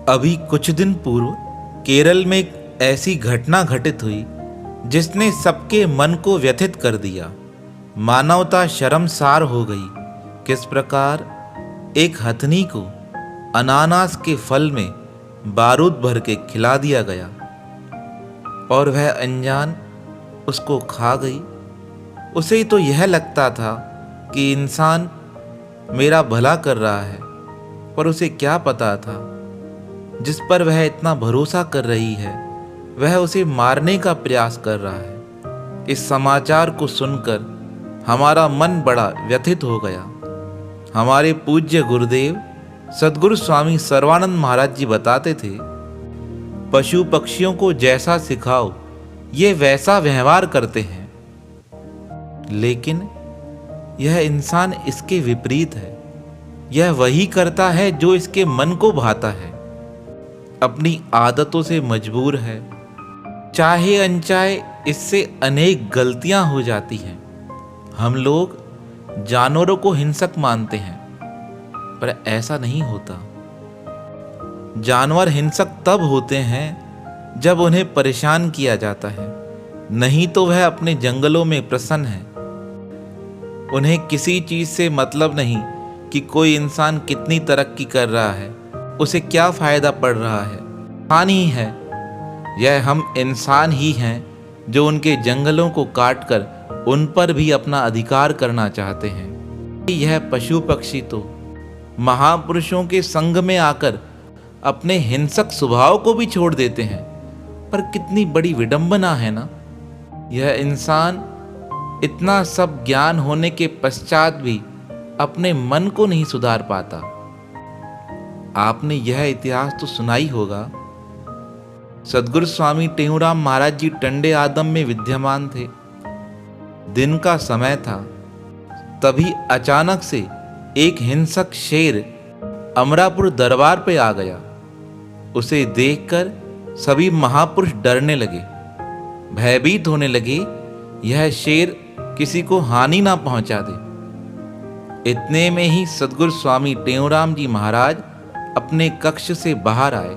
अभी कुछ दिन पूर्व केरल में एक ऐसी घटना घटित हुई जिसने सबके मन को व्यथित कर दिया। मानवता शर्मसार हो गई। किस प्रकार एक हथनी को अनानास के फल में बारूद भर के खिला दिया गया और वह अनजान उसको खा गई। उसे तो यह लगता था कि इंसान मेरा भला कर रहा है, पर उसे क्या पता था जिस पर वह इतना भरोसा कर रही है वह उसे मारने का प्रयास कर रहा है। इस समाचार को सुनकर हमारा मन बड़ा व्यथित हो गया। हमारे पूज्य गुरुदेव सद्गुरु स्वामी सर्वानंद महाराज जी बताते थे, पशु पक्षियों को जैसा सिखाओ ये वैसा व्यवहार करते हैं, लेकिन यह इंसान इसके विपरीत है। यह वही करता है जो इसके मन को भाता है। अपनी आदतों से मजबूर है। चाहे अनचाहे इससे अनेक गलतियां हो जाती हैं। हम लोग जानवरों को हिंसक मानते हैं, पर ऐसा नहीं होता। जानवर हिंसक तब होते हैं जब उन्हें परेशान किया जाता है, नहीं तो वह अपने जंगलों में प्रसन्न है। उन्हें किसी चीज से मतलब नहीं कि कोई इंसान कितनी तरक्की कर रहा है, उसे क्या फायदा पड़ रहा है। हानि है। यह हम इंसान ही हैं जो उनके जंगलों को काटकर उन पर भी अपना अधिकार करना चाहते हैं। यह पशु पक्षी तो महापुरुषों के संग में आकर अपने हिंसक स्वभाव को भी छोड़ देते हैं। पर कितनी बड़ी विडंबना है ना। यह इंसान इतना सब ज्ञान होने के पश्चात भी अपने मन को नहीं सुधार पाता। आपने यह इतिहास तो सुना ही होगा। सद्गुरु स्वामी टेऊराम महाराज जी टंडे आदम में विद्यमान थे। दिन का समय था, तभी अचानक से एक हिंसक शेर अमरापुर दरबार पे आ गया। उसे देखकर सभी महापुरुष डरने लगे, भयभीत होने लगे। यह शेर किसी को हानि ना पहुंचा दे। इतने में ही सद्गुरु स्वामी टेऊराम जी महाराज अपने कक्ष से बाहर आए।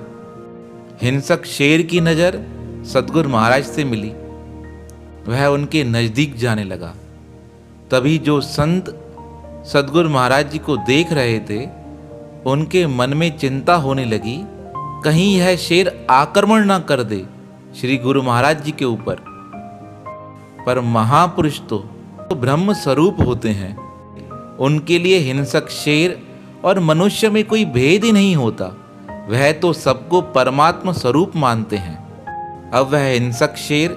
हिंसक शेर की नजर सद्गुरु महाराज से मिली। वह उनके नजदीक जाने लगा। तभी जो संत सद्गुरु महाराज जी को देख रहे थे, उनके मन में चिंता होने लगी, कहीं यह शेर आक्रमण ना कर दे श्री गुरु महाराज जी के ऊपर। पर महापुरुष तो ब्रह्म स्वरूप होते हैं। उनके लिए हिंसक शेर और मनुष्य में कोई भेद ही नहीं होता। वह तो सबको परमात्मा स्वरूप मानते हैं। अब वह हिंसक शेर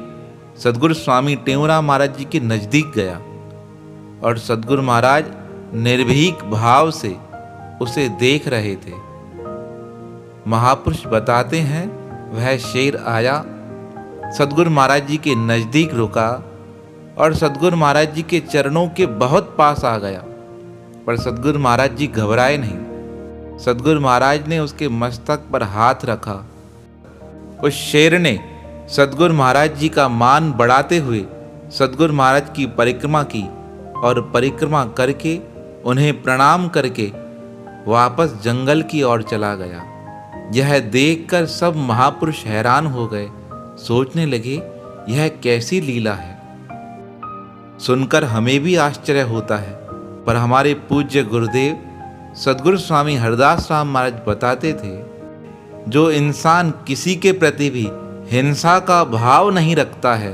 सद्गुरु स्वामी टेऊराम महाराज जी के नजदीक गया और सद्गुरु महाराज निर्भीक भाव से उसे देख रहे थे। महापुरुष बताते हैं, वह शेर आया, सद्गुरु महाराज जी के नजदीक रुका और सद्गुरु महाराज जी के चरणों के बहुत पास आ गया। पर सद्गुरु महाराज जी घबराए नहीं। सद्गुरु महाराज ने उसके मस्तक पर हाथ रखा। उस शेर ने सद्गुरु महाराज जी का मान बढ़ाते हुए सद्गुरु महाराज की परिक्रमा की और परिक्रमा करके उन्हें प्रणाम करके वापस जंगल की ओर चला गया। यह देखकर सब महापुरुष हैरान हो गए, सोचने लगे यह कैसी लीला है। सुनकर हमें भी आश्चर्य होता है, पर हमारे पूज्य गुरुदेव सद्गुरु स्वामी हरदास राम महाराज बताते थे, जो इंसान किसी के प्रति भी हिंसा का भाव नहीं रखता है,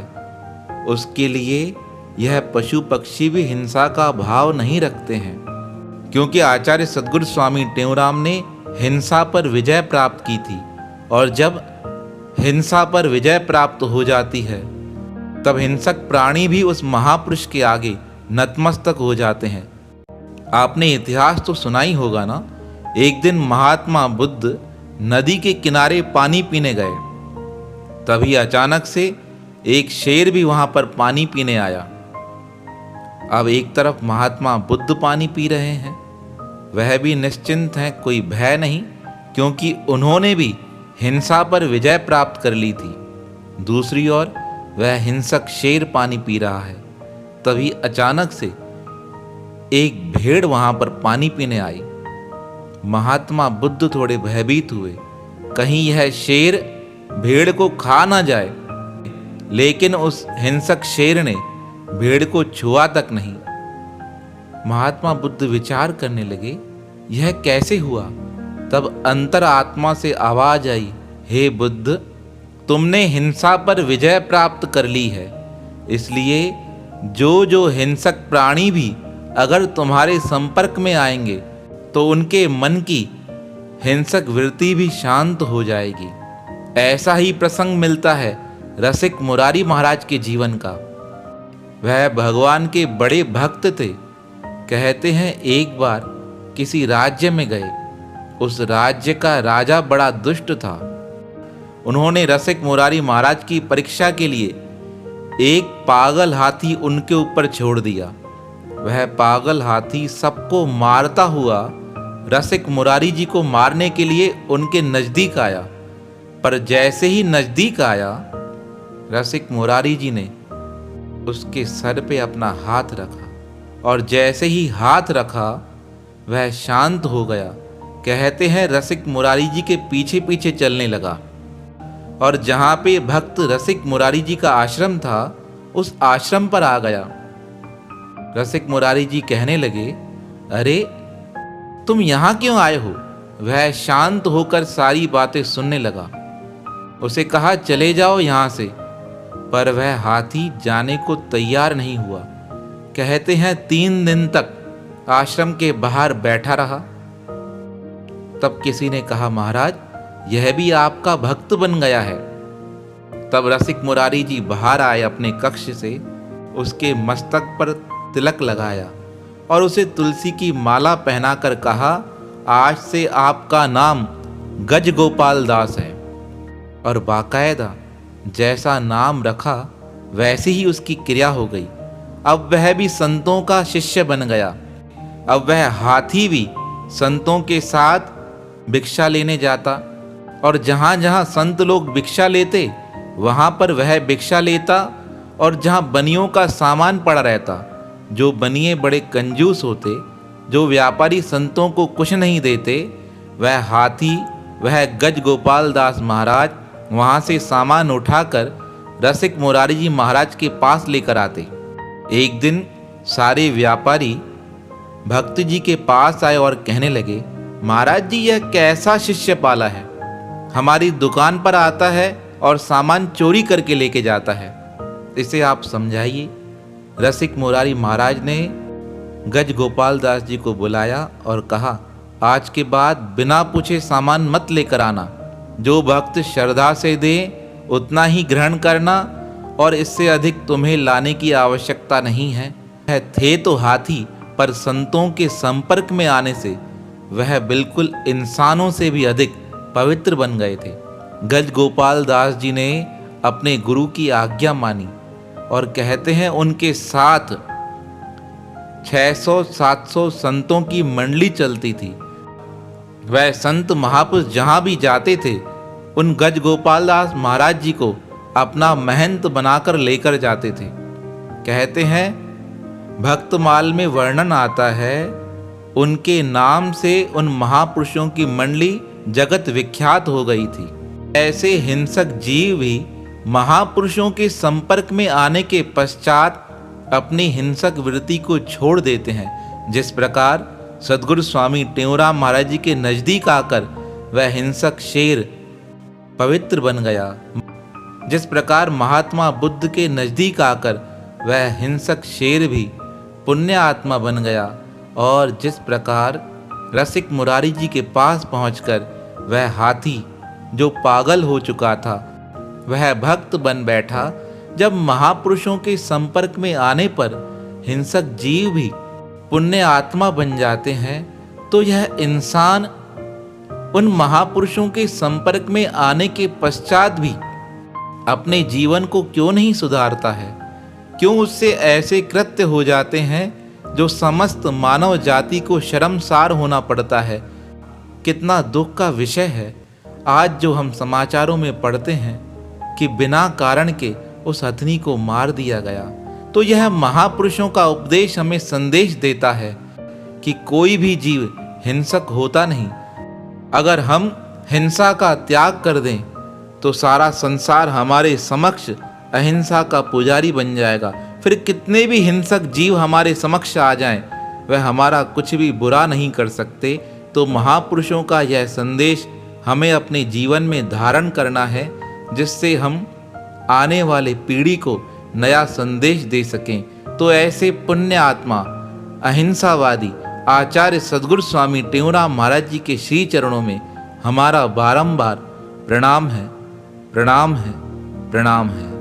उसके लिए यह पशु पक्षी भी हिंसा का भाव नहीं रखते हैं। क्योंकि आचार्य सद्गुरु स्वामी टेऊराम ने हिंसा पर विजय प्राप्त की थी, और जब हिंसा पर विजय प्राप्त हो जाती है तब हिंसक प्राणी भी उस महापुरुष के आगे नतमस्तक हो जाते हैं। आपने इतिहास तो सुना ही होगा ना। एक दिन महात्मा बुद्ध नदी के किनारे पानी पीने गए। तभी अचानक से एक शेर भी वहां पर पानी पीने आया। अब एक तरफ महात्मा बुद्ध पानी पी रहे हैं, वह भी निश्चिंत हैं, कोई भय नहीं, क्योंकि उन्होंने भी हिंसा पर विजय प्राप्त कर ली थी। दूसरी ओर वह हिंसक शेर पानी पी रहा है। तभी अचानक से एक भेड़ वहां पर पानी पीने आई। महात्मा बुद्ध थोड़े भयभीत हुए। कहीं यह शेर भेड़ को खा ना जाए। लेकिन उस हिंसक शेर ने भेड़ को छुआ तक नहीं। महात्मा बुद्ध विचार करने लगे, यह कैसे हुआ? तब अंतर आत्मा से आवाज आई, हे बुद्ध, तुमने हिंसा पर विजय प्राप्त कर ली है, इसलिए जो हिंसक प्राणी भी अगर तुम्हारे संपर्क में आएंगे तो उनके मन की हिंसक वृत्ति भी शांत हो जाएगी। ऐसा ही प्रसंग मिलता है रसिक मुरारी महाराज के जीवन का। वह भगवान के बड़े भक्त थे। कहते हैं एक बार किसी राज्य में गए। उस राज्य का राजा बड़ा दुष्ट था। उन्होंने रसिक मुरारी महाराज की परीक्षा के लिए एक पागल हाथी उनके ऊपर छोड़ दिया। वह पागल हाथी सबको मारता हुआ रसिक मुरारी जी को मारने के लिए उनके नजदीक आया। पर जैसे ही नजदीक आया, रसिक मुरारी जी ने उसके सर पे अपना हाथ रखा, और जैसे ही हाथ रखा वह शांत हो गया। कहते हैं रसिक मुरारी जी के पीछे पीछे चलने लगा, और जहाँ पे भक्त रसिक मुरारी जी का आश्रम था उस आश्रम पर आ गया। रसिक मुरारी जी कहने लगे, अरे तुम यहाँ क्यों आए हो? वह शांत होकर सारी बातें सुनने लगा। उसे कहा, चले जाओ यहाँ से, पर वह हाथी जाने को तैयार नहीं हुआ। कहते हैं 3 दिन तक आश्रम के बाहर बैठा रहा। तब किसी ने कहा, महाराज यह भी आपका भक्त बन गया है। तब रसिक मुरारी जी बाहर आए अपने कक्ष से, उसके मस्तक पर तिलक लगाया और उसे तुलसी की माला पहनाकर कहा, आज से आपका नाम गज गोपाल दास है। और बाकायदा जैसा नाम रखा वैसे ही उसकी क्रिया हो गई। अब वह भी संतों का शिष्य बन गया। अब वह हाथी भी संतों के साथ भिक्षा लेने जाता, और जहाँ जहाँ संत लोग भिक्षा लेते वहाँ पर वह भिक्षा लेता। और जहाँ बनियों का सामान पड़ा रहता, जो बनिए बड़े कंजूस होते, जो व्यापारी संतों को कुछ नहीं देते, वह हाथी, वह गज गोपाल दास महाराज वहाँ से सामान उठाकर रसिक मुरारी जी महाराज के पास लेकर आते। एक दिन सारे व्यापारी भक्त जी के पास आए और कहने लगे, महाराज जी यह कैसा शिष्य पाला है? हमारी दुकान पर आता है और सामान चोरी करके लेके जाता है, इसे आप समझाइए। रसिक मुरारी महाराज ने गज गोपाल दास जी को बुलाया और कहा, आज के बाद बिना पूछे सामान मत लेकर आना। जो भक्त श्रद्धा से दे उतना ही ग्रहण करना, और इससे अधिक तुम्हें लाने की आवश्यकता नहीं है। वह थे तो हाथी, पर संतों के संपर्क में आने से वह बिल्कुल इंसानों से भी अधिक पवित्र बन गए थे। गज गोपाल दास जी ने अपने गुरु की आज्ञा मानी, और कहते हैं उनके साथ 600-700 संतों की मंडली चलती थी। वह संत महापुरुष जहाँ भी जाते थे उन गज गोपाल दास महाराज जी को अपना महंत बनाकर लेकर जाते थे। कहते हैं भक्तमाल में वर्णन आता है, उनके नाम से उन महापुरुषों की मंडली जगत विख्यात हो गई थी। ऐसे हिंसक जीव भी महापुरुषों के संपर्क में आने के पश्चात अपनी हिंसक वृत्ति को छोड़ देते हैं। जिस प्रकार सद्गुरु स्वामी टेऊराम महाराज जी के नजदीक आकर वह हिंसक शेर पवित्र बन गया, जिस प्रकार महात्मा बुद्ध के नजदीक आकर वह हिंसक शेर भी पुण्य आत्मा बन गया, और जिस प्रकार रसिक मुरारी जी के पास पहुंचकर वह हाथी जो पागल हो चुका था वह भक्त बन बैठा। जब महापुरुषों के संपर्क में आने पर हिंसक जीव भी पुण्य आत्मा बन जाते हैं, तो यह इंसान उन महापुरुषों के संपर्क में आने के पश्चात भी अपने जीवन को क्यों नहीं सुधारता है? क्यों उससे ऐसे कृत्य हो जाते हैं जो समस्त मानव जाति को शर्मसार होना पड़ता है? कितना दुख का विषय है आज जो हम समाचारों में पढ़ते हैं कि बिना कारण के उस हथनी को मार दिया गया। तो यह महापुरुषों का उपदेश हमें संदेश देता है कि कोई भी जीव हिंसक होता नहीं। अगर हम हिंसा का त्याग कर दें तो सारा संसार हमारे समक्ष अहिंसा का पुजारी बन जाएगा। फिर कितने भी हिंसक जीव हमारे समक्ष आ जाएं, वह हमारा कुछ भी बुरा नहीं कर सकते। तो महापुरुषों का यह संदेश हमें अपने जीवन में धारण करना है, जिससे हम आने वाले पीढ़ी को नया संदेश दे सकें। तो ऐसे पुण्य आत्मा अहिंसावादी आचार्य सद्गुरु स्वामी टेऊराम महाराज जी के श्री चरणों में हमारा बारंबार प्रणाम है, प्रणाम है, प्रणाम है।